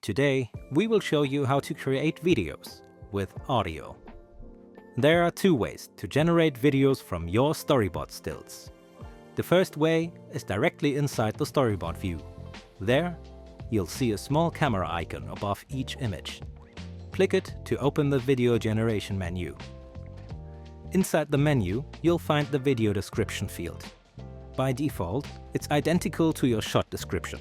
Today, we will show you how to create videos with audio. There are two ways to generate videos from your storyboard stills. The first way is directly inside the Storyboard View. There, you'll see a small camera icon above each image. Click it to open the video generation menu. Inside the menu, you'll find the video description field. By default, it's identical to your shot description,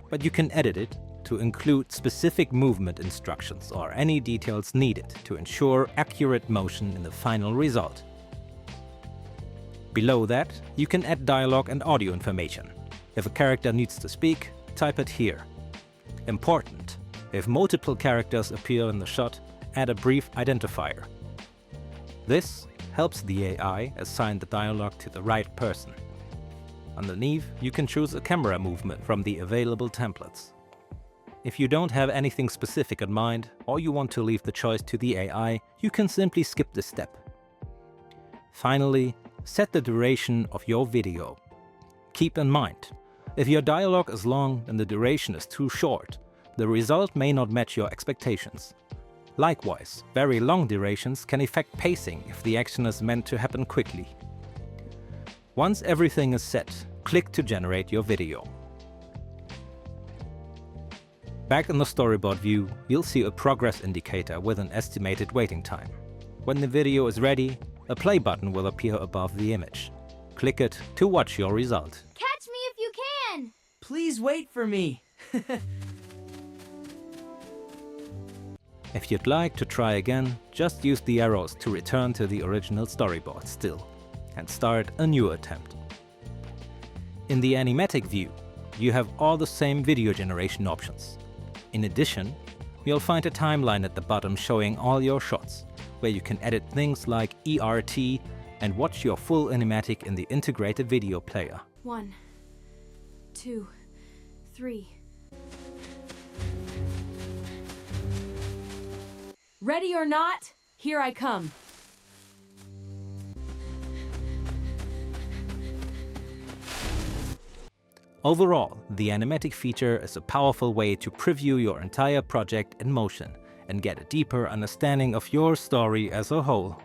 but you can edit it to include specific movement instructions or any details needed to ensure accurate motion in the final result. Below that, you can add dialogue and audio information. If a character needs to speak, type it here. Important: if multiple characters appear in the shot, add a brief identifier. This helps the AI assign the dialogue to the right person. Underneath, you can choose a camera movement from the available templates. If you don't have anything specific in mind, or you want to leave the choice to the AI, you can simply skip this step. Finally, set the duration of your video. Keep in mind, if your dialogue is long and the duration is too short, the result may not match your expectations. Likewise, very long durations can affect pacing if the action is meant to happen quickly. Once everything is set, click to generate your video. Back in the Storyboard view, you'll see a progress indicator with an estimated waiting time. When the video is ready, a play button will appear above the image. Click it to watch your result. Catch me if you can! Please wait for me! If you'd like to try again, just use the arrows to return to the original storyboard still and start a new attempt. In the Animatic View, you have all the same video generation options. In addition, you'll find a timeline at the bottom showing all your shots, where you can edit things like ERT and watch your full animatic in the integrated video player. 1, 2, 3. Ready or not, here I come. Overall, the Animatic feature is a powerful way to preview your entire project in motion and get a deeper understanding of your story as a whole.